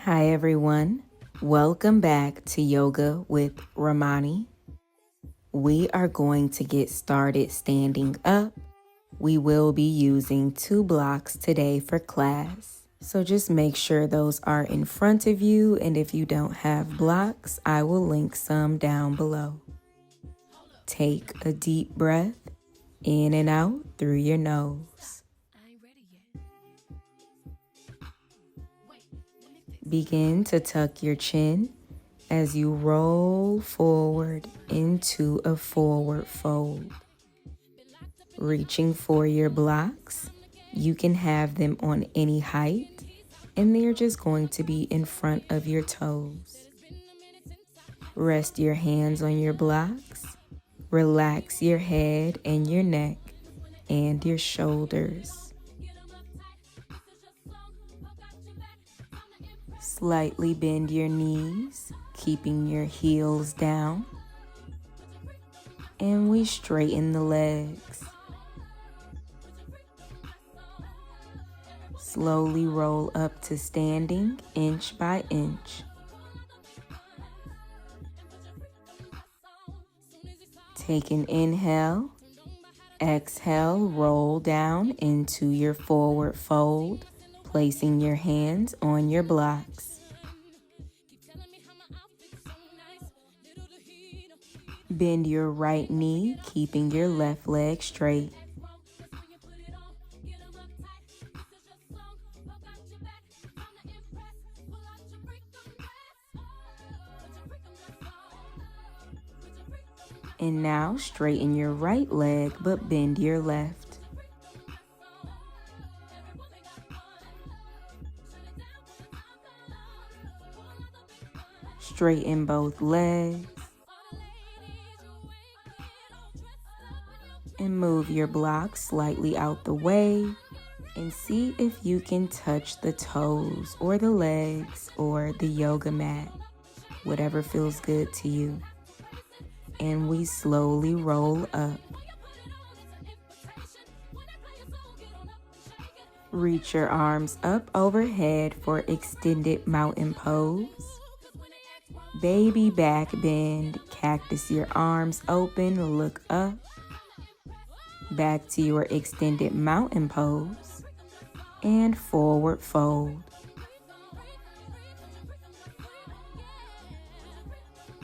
Hi everyone, welcome back to Yoga with RAMONI. We are going to get started standing up. We will be using 2 blocks today for class. So just make sure those are in front of you, and if you don't have blocks, I will link some down below. Take a deep breath in and out through your nose. Begin to tuck your chin as you roll forward into a forward fold. Reaching for your blocks, you can have them on any height, and they're just going to be in front of your toes. Rest your hands on your blocks. Relax your head and your neck and your shoulders. Slightly bend your knees, keeping your heels down. And we straighten the legs. Slowly roll up to standing inch by inch. Take an inhale. Exhale, roll down into your forward fold, placing your hands on your blocks. Bend your right knee, keeping your left leg straight. And now straighten your right leg, but bend your left. Straighten both legs. And move your blocks slightly out the way. And see if you can touch the toes or the legs or the yoga mat, whatever feels good to you. And we slowly roll up. Reach your arms up overhead for extended mountain pose. Baby back bend, cactus your arms open, look up. Back to your extended mountain pose and forward fold.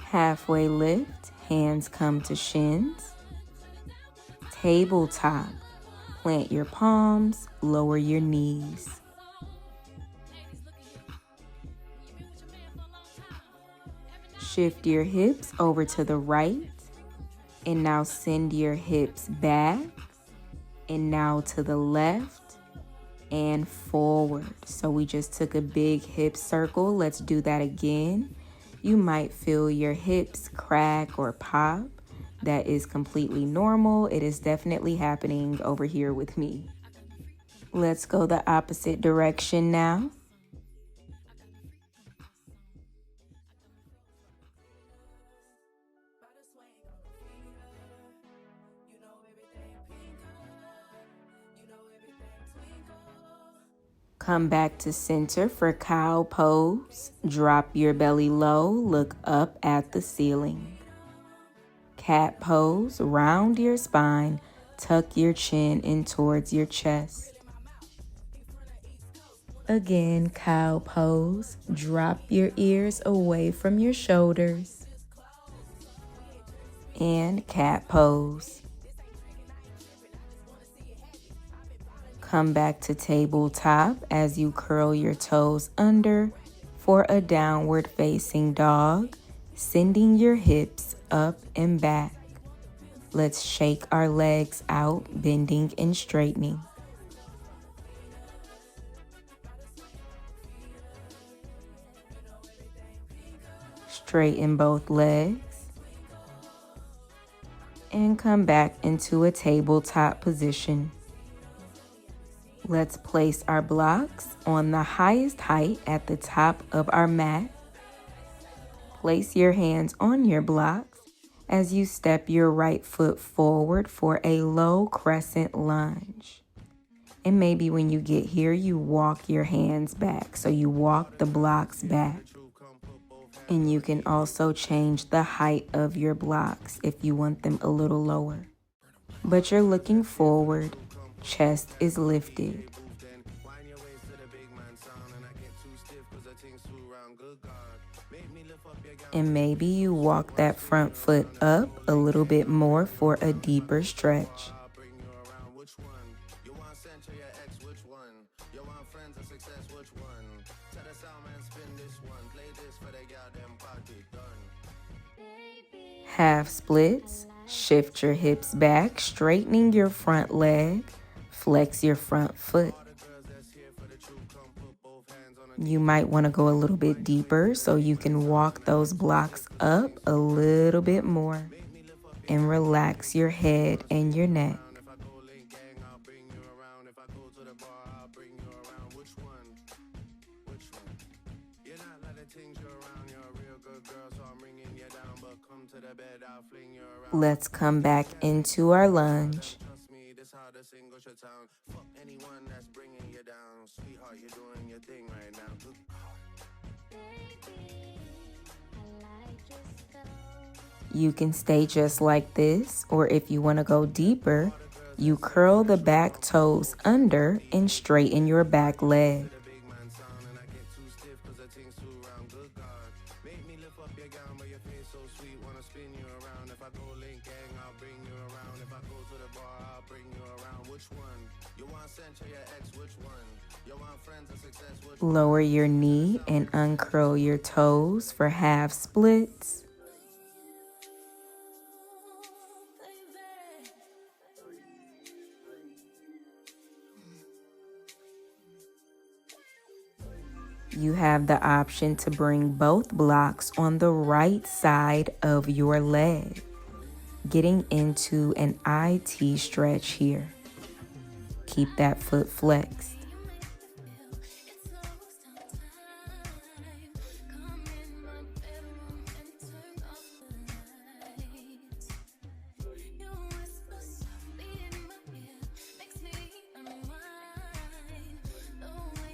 Halfway lift, hands come to shins. Tabletop, plant your palms, lower your knees. Shift your hips over to the right, and now send your hips back, and now to the left and forward. So we just took a big hip circle. Let's do that again. You might feel your hips crack or pop. That is completely normal. It is definitely happening over here with me. Let's go the opposite direction now. Come back to center for cow pose. Drop your belly low, look up at the ceiling. Cat pose, round your spine, tuck your chin in towards your chest. Again, cow pose, drop your ears away from your shoulders. And cat pose. Come back to tabletop as you curl your toes under for a downward facing dog, sending your hips up and back. Let's shake our legs out, bending and straightening. Straighten both legs. And come back into a tabletop position. Let's place our blocks on the highest height at the top of our mat. Place your hands on your blocks as you step your right foot forward for a low crescent lunge. And maybe when you get here, you walk your hands back. So you walk the blocks back. And you can also change the height of your blocks if you want them a little lower. But you're looking forward, chest is lifted. And maybe you walk that front foot up a little bit more for a deeper stretch. Half splits, shift your hips back, straightening your front leg, flex your front foot. You might want to go a little bit deeper so you can walk those blocks up a little bit more and relax your head and your neck. Let's come back into our lunge. You can stay just like this, or if you want to go deeper, you curl the back toes under and straighten your back leg. Lower your knee and uncurl your toes for half splits. You have the option to bring both blocks on the right side of your leg, getting into an IT stretch here. Keep that foot flexed.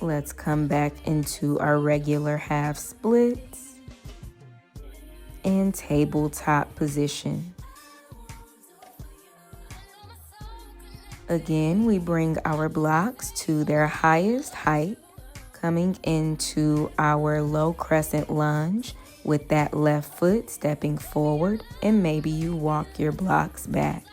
Let's come back into our regular half splits and tabletop position. Again, we bring our blocks to their highest height, coming into our low crescent lunge with that left foot stepping forward, and maybe you walk your blocks back.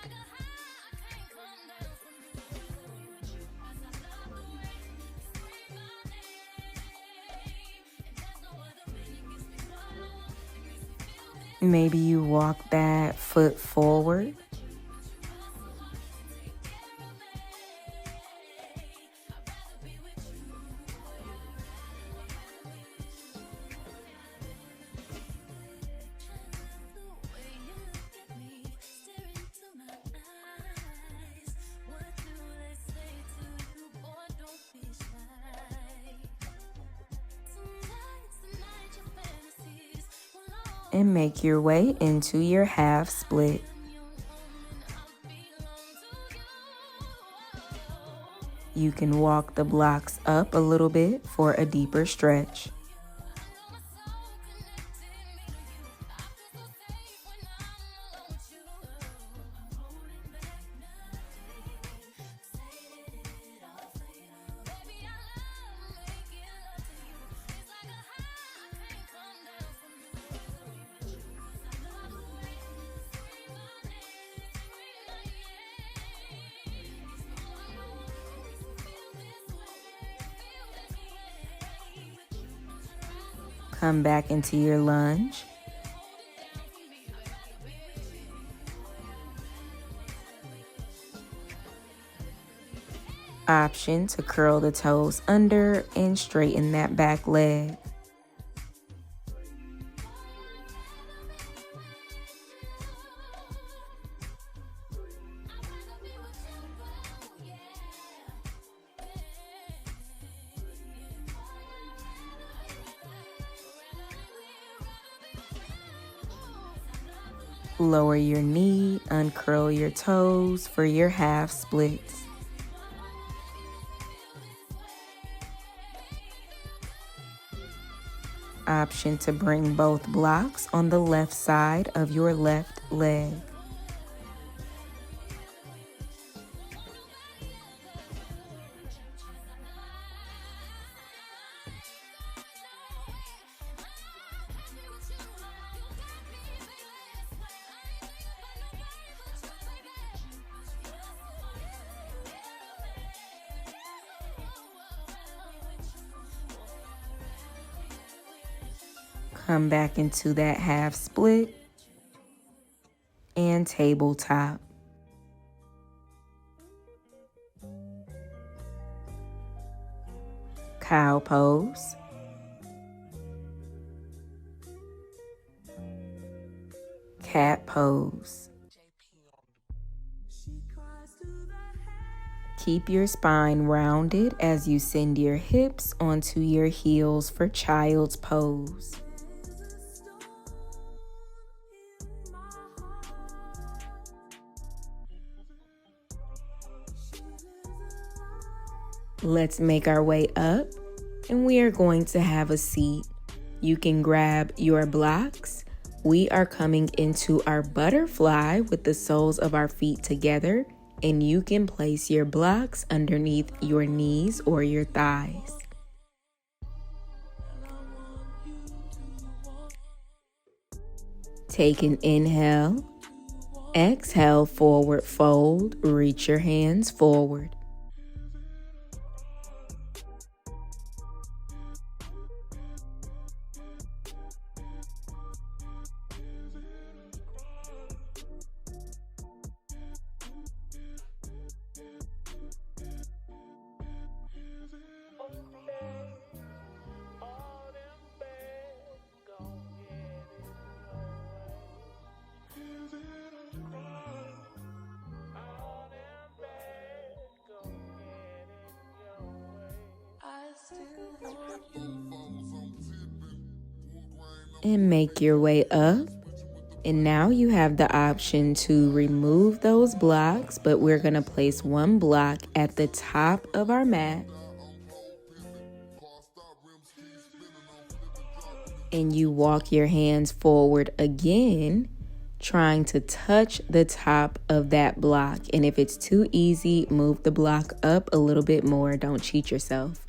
Maybe you walk that foot forward. And make your way into your half split. You can walk the blocks up a little bit for a deeper stretch. Come back into your lunge. Option to curl the toes under and straighten that back leg. Lower your knee, uncurl your toes for your half splits. Option to bring both blocks on the left side of your left leg. Come back into that half split and tabletop. Cow pose. Cat pose. Keep your spine rounded as you send your hips onto your heels for child's pose. Let's make our way up, and we are going to have a seat. You can grab your blocks. We are coming into our butterfly with the soles of our feet together, and you can place your blocks underneath your knees or your thighs. Take an inhale. Exhale, forward fold. Reach your hands forward. And make your way up. And now you have the option to remove those blocks, but we're going to place one block at the top of our mat. And you walk your hands forward again, trying to touch the top of that block. And if it's too easy, move the block up a little bit more. Don't cheat yourself.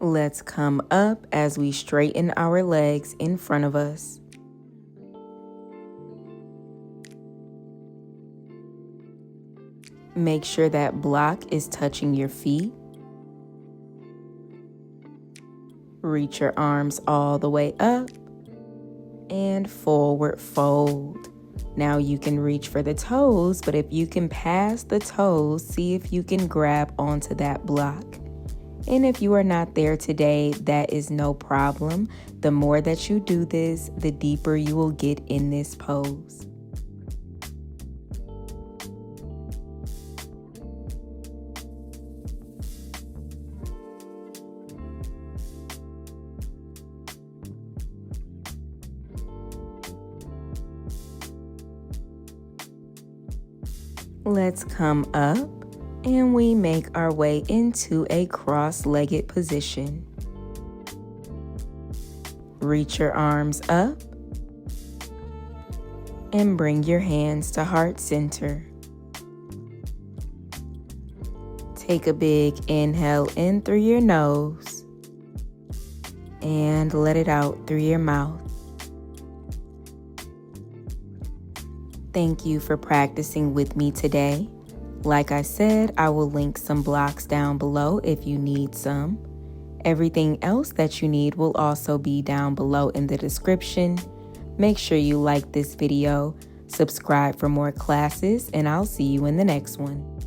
Let's come up as we straighten our legs in front of us. Make sure that block is touching your feet. Reach your arms all the way up and forward fold. Now you can reach for the toes, but if you can pass the toes, see if you can grab onto that block. And if you are not there today, that is no problem. The more that you do this, the deeper you will get in this pose. Let's come up. And we make our way into a cross-legged position. Reach your arms up and bring your hands to heart center. Take a big inhale in through your nose and let it out through your mouth. Thank you for practicing with me today. Like I said, I will link some blocks down below if you need some. Everything else that you need will also be down below in the description. Make sure you like this video, subscribe for more classes, and I'll see you in the next one.